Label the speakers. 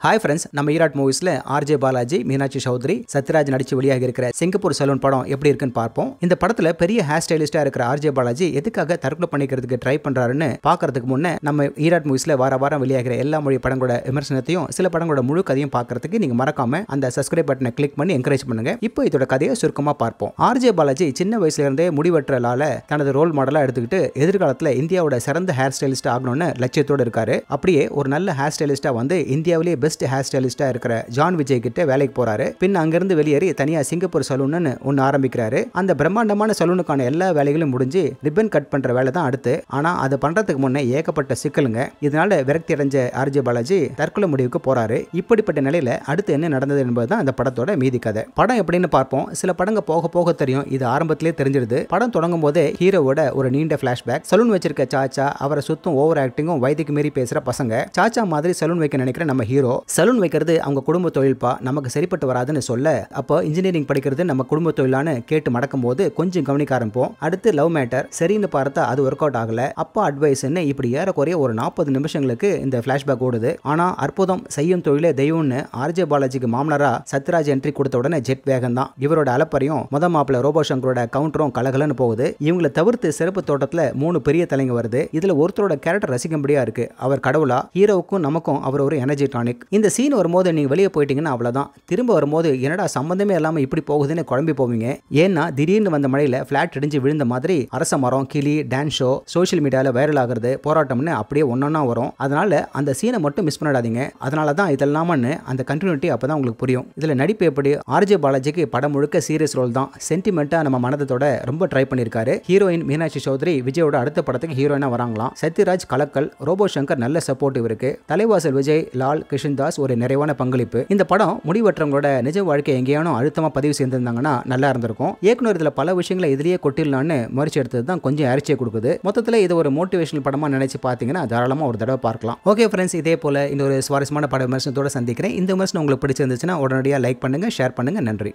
Speaker 1: Hi friends, நம்ம Erode மூவிஸ்ல RJ Balaji, Meenakshi Chowdhury, Sathyaraj நடிச்சு வெளியாகி இருக்கிற சிங்கப்பூர் சலூன் படம் எப்படி இருக்குன்னு பார்ப்போம். இந்த படத்துல பெரிய ஹேர் ஸ்டைலிஸ்டா இருக்கிற ஆர்ஜே பாலாஜி எதுக்காக தற்கொலை பண்ணிக்கிறதுக்கு ட்ரை பண்றாருன்னு பாக்குறதுக்கு முன்ன நம்ம ஈராட் மூவிஸ்ல வாரம் வெளியாகிற எல்லா மொழி படங்களோட விமர்சனத்தையும் சில படங்களோட முழு கதையும் பார்க்கறதுக்கு நீங்க மறக்காம அந்த சப்ஸ்கிரைப் பட்டனை கிளிக் பண்ணி என்கரேஜ் பண்ணுங்க. இப்போ இதோட கதையை சுருக்கமா பார்ப்போம். ஆர்ஜே பாலாஜி சின்ன வயசுல இருந்தே முடிவற்றலால தனது ரோல் மாடலா எடுத்துக்கிட்டு எதிர்காலத்துல இந்தியாவோட சிறந்த ஹேர் ஸ்டைலிஸ்ட் ஆகணும்னு லட்சியத்தோடு இருக்காரு. அப்படியே ஒரு நல்ல ஹேர் ஸ்டைலிஸ்டா வந்து இந்தியாவிலேயே பெஸ்ட் ஹேர் ஸ்டைலிஸ்டா இருக்கிற ஜான் விஜய் கிட்ட வேலைக்கு போறாரு. பின் அங்கிருந்து வெளியேறி தனியா சிங்கப்பூர் சலூன்னு ஒன்னு ஆரம்பிக்கிறாரு. அந்த பிரம்மாண்டமான சலூனுக்கான எல்லா வேலைகளும் முடிஞ்சு ரிப்பன் கட் பண்ற வேலை தான் அடுத்து. ஆனா அதை பண்றதுக்கு முன்னே ஏகப்பட்ட சிக்கலுங்க. இதனால விரக்தி அடைஞ்ச ஆர்ஜே பாலாஜி தற்கொலை முடிவுக்கு போறாரு. இப்படிப்பட்ட நிலையில அடுத்து என்ன நடந்தது என்பதுதான் அந்த படத்தோட மீதி கதை. படம் எப்படின்னு பார்ப்போம். சில படங்க போக போக தெரியும், இது ஆரம்பத்திலே தெரிஞ்சிருது. படம் தொடங்கும் போதே ஹீரோவோட ஒரு நீண்ட பிளாஷ்பேக். சலூன் வச்சிருக்க சாச்சா, அவரை சுத்தும் ஓவர் ஆக்டிங்கும் வயதுக்கு மீறி பேசுற பசங்க. சாச்சா மாதிரி சலூன் வைக்க நினைக்கிற நம்ம ஹீரோ, சலூன் வைக்கிறது அவங்க குடும்ப தொழில்பா, நமக்கு சரிப்பட்டு வராதுன்னு சொல்ல, அப்போ இன்ஜினியரிங் படிக்கிறது நம்ம குடும்ப தொழிலான்னு கேட்டு மடக்கும் போது கொஞ்சம் கவனிக்க ஆரம்பிப்போம். அடுத்து லவ் மேட்டர், சரின்னு பார்த்தா அது ஒர்க் அவுட் ஆகல. அப்பா அட்வைஸ்ன்னு இப்படி ஏறக்குறைய ஒரு 40 நிமிஷங்களுக்கு இந்த பிளாஷ்பேக் ஓடுது. ஆனா அற்புதம் செய்யும் தொழிலே தெய்வம்னு ஆர்ஜே பாலாஜிக்கு மாமனரா சத்யராஜ் என்ட்ரி கொடுத்த உடனே ஜெட் வேகம் தான். இவரோட அலப்பறையும் முத மாப்பிள்ள ரோபோ சங்கரோட கவுண்டரும் கலகலன்னு போகுது. இவங்களை தவிர்த்து சிறப்பு தோட்டத்துல 3 பெரிய தலைங்க வருது. இதுல ஒருத்தரோட கேரக்டர் ரசிக்கும்படியா இருக்கு. அவர் கடவுளா, ஹீரோவுக்கும் நமக்கும் அவர் ஒரு எனர்ஜி டானிக். இந்த சீன் வரும்போது நீங்க வெளியே போயிட்டீங்கன்னா அவ்வளவுதான். திரும்ப வரும்போது என்னடா சம்பந்தமே இல்லாம இப்படி போகுதுன்னு குழம்பி போவீங்க. ஏன்னா திடீர்னு வந்த மழையில பிளாட் இடிஞ்சு விழுந்த மாதிரி அரச மரம், கிளி, டான்ஸ் ஷோ, சோஷியல் மீடியால வைரல் ஆகுறது, போராட்டம்னு அப்படியே ஒன்னொன்னா வரும். அதனால அந்த சீனை மட்டும் மிஸ் பண்ணிடாதீங்க. அதனால தான் இதெல்லாமன்னு அந்த கண்டினியூட்டி அப்பதான் உங்களுக்கு புரியும். இதுல நடிப்பு எப்படி? ஆர்ஜே பாலாஜிக்கு படம் முழுக்க சீரியஸ் ரோல் தான். சென்டிமெண்டா நம்ம மனதோட ரொம்ப ட்ரை பண்ணிருக்காரு. ஹீரோயின் மீனாட்சி சௌத்ரி விஜயோட அடுத்த படத்துக்கு ஹீரோயினா வராங்களாம். சத்யராஜ் கலக்கல், ரோபோ சங்கர் நல்ல சப்போர்ட்டிவ் இருக்கு. தலைவாசல் விஜய், லால், கிருஷ்ணதாஸ் ஒரு நிறைவான பங்களிப்பு. இந்த படம் முடிவற்றவங்களோட நிஜ வாழ்க்கை எங்கேயானோ அழுத்தமா பதிவு செய்திருந்தாங்கன்னா நல்லா இருந்திருக்கும். இயக்குனர் இதுல பல விஷயங்களை எதிரியே கொட்டிடலான்னு முயற்சி எடுத்தது தான் கொஞ்சம் அரிச்சியை கொடுக்குது. மொத்தத்தில் இது ஒரு மோட்டிவேஷனல் படமா நினைச்சு பார்த்தீங்கன்னா தாராளமா ஒரு தடவை பார்க்கலாம். ஓகே ஃப்ரெண்ட்ஸ், இதே போல இன்னொரு சுவாரஸ்யமான பட விமர்சனத்தோட சந்திக்கிறேன். இந்த விமர்சனம் உங்களுக்கு பிடிச்சிருந்துச்சுன்னா உடனடியாக லைக் பண்ணுங்க, ஷேர் பண்ணுங்க. நன்றி.